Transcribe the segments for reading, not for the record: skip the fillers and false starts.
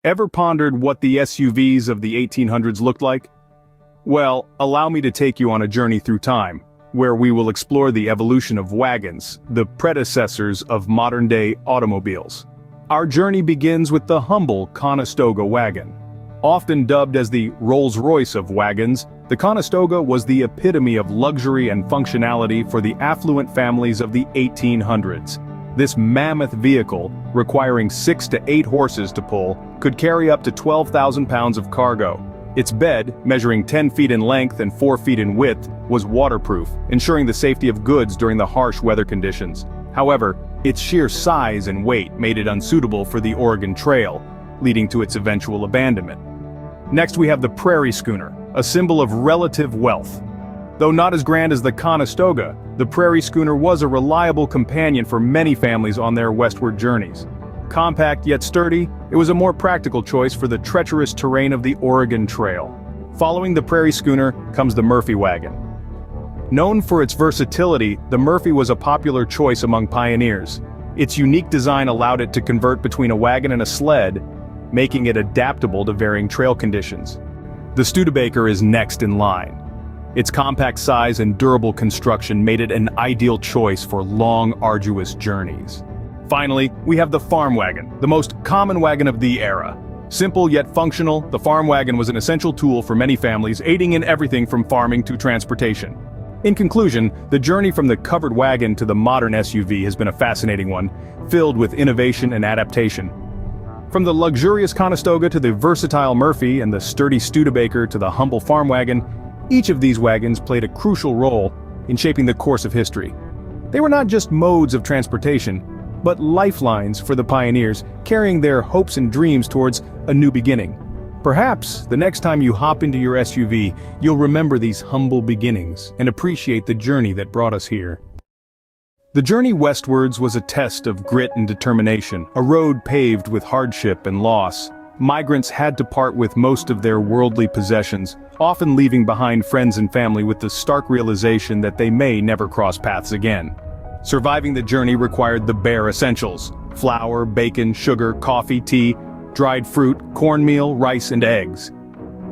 Ever pondered what the SUVs of the 1800s looked like? Well, allow me to take you on a journey through time, where we will explore the evolution of wagons, the predecessors of modern-day automobiles. Our journey begins with the humble Conestoga wagon. Often dubbed as the Rolls-Royce of wagons, the Conestoga was the epitome of luxury and functionality for the affluent families of the 1800s. This mammoth vehicle, requiring 6 to 8 horses to pull, could carry up to 12,000 pounds of cargo. Its bed, measuring 10 feet in length and 4 feet in width, was waterproof, ensuring the safety of goods during the harsh weather conditions. However, its sheer size and weight made it unsuitable for the Oregon Trail, leading to its eventual abandonment. Next we have the Prairie Schooner, a symbol of relative wealth. Though not as grand as the Conestoga, the Prairie Schooner was a reliable companion for many families on their westward journeys. Compact yet sturdy, it was a more practical choice for the treacherous terrain of the Oregon Trail. Following the Prairie Schooner comes the Murphy wagon. Known for its versatility, the Murphy was a popular choice among pioneers. Its unique design allowed it to convert between a wagon and a sled, making it adaptable to varying trail conditions. The Studebaker is next in line. Its compact size and durable construction made it an ideal choice for long, arduous journeys. Finally, we have the Farm Wagon, the most common wagon of the era. Simple yet functional, the Farm Wagon was an essential tool for many families, aiding in everything from farming to transportation. In conclusion, the journey from the Covered Wagon to the modern SUV has been a fascinating one, filled with innovation and adaptation. From the luxurious Conestoga to the versatile Murphy and the sturdy Studebaker to the humble Farm Wagon, each of these wagons played a crucial role in shaping the course of history. They were not just modes of transportation, but lifelines for the pioneers, carrying their hopes and dreams towards a new beginning. Perhaps, the next time you hop into your SUV, you'll remember these humble beginnings and appreciate the journey that brought us here. The journey westwards was a test of grit and determination, a road paved with hardship and loss. Migrants had to part with most of their worldly possessions, often leaving behind friends and family with the stark realization that they may never cross paths again. Surviving the journey required the bare essentials: flour, bacon, sugar, coffee, tea, dried fruit, cornmeal, rice, and eggs.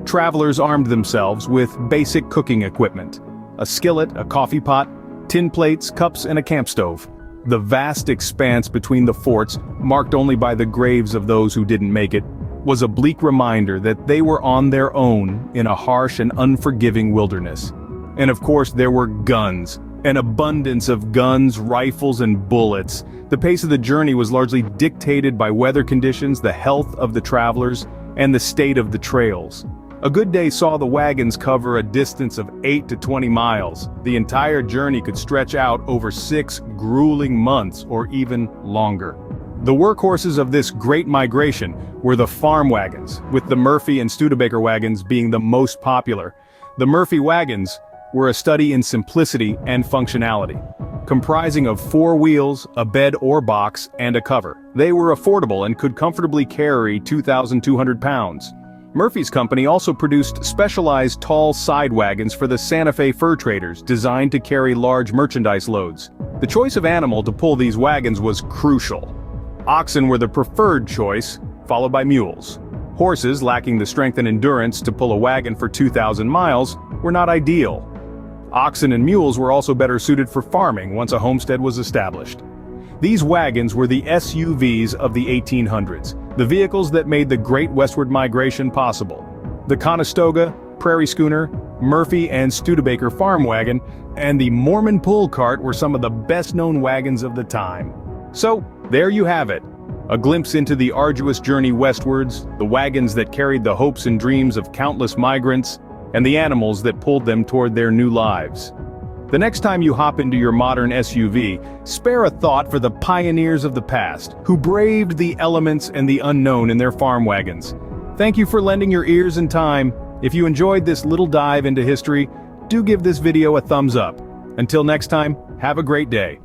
Travelers armed themselves with basic cooking equipment: a skillet, a coffee pot, tin plates, cups, and a camp stove. The vast expanse between the forts, marked only by the graves of those who didn't make it, was a bleak reminder that they were on their own in a harsh and unforgiving wilderness. And of course there were guns. An abundance of guns, rifles, and bullets. The pace of the journey was largely dictated by weather conditions, the health of the travelers, and the state of the trails. A good day saw the wagons cover a distance of 8 to 20 miles. The entire journey could stretch out over 6 grueling months or even longer. The workhorses of this great migration were the farm wagons, with the Murphy and Studebaker wagons being the most popular. The Murphy wagons were a study in simplicity and functionality. Comprising of 4 wheels, a bed or box, and a cover. They were affordable and could comfortably carry 2,200 pounds. Murphy's company also produced specialized tall side wagons for the Santa Fe fur traders, designed to carry large merchandise loads. The choice of animal to pull these wagons was crucial. Oxen were the preferred choice, followed by mules. Horses, lacking the strength and endurance to pull a wagon for 2,000 miles, were not ideal. Oxen and mules were also better suited for farming once a homestead was established. These wagons were the SUVs of the 1800s, the vehicles that made the Great Westward Migration possible. The Conestoga, Prairie Schooner, Murphy and Studebaker farm wagon, and the Mormon pull cart were some of the best-known wagons of the time. So, there you have it. A glimpse into the arduous journey westwards, the wagons that carried the hopes and dreams of countless migrants, and the animals that pulled them toward their new lives. The next time you hop into your modern SUV, spare a thought for the pioneers of the past, who braved the elements and the unknown in their farm wagons. Thank you for lending your ears and time. If you enjoyed this little dive into history, do give this video a thumbs up. Until next time, have a great day.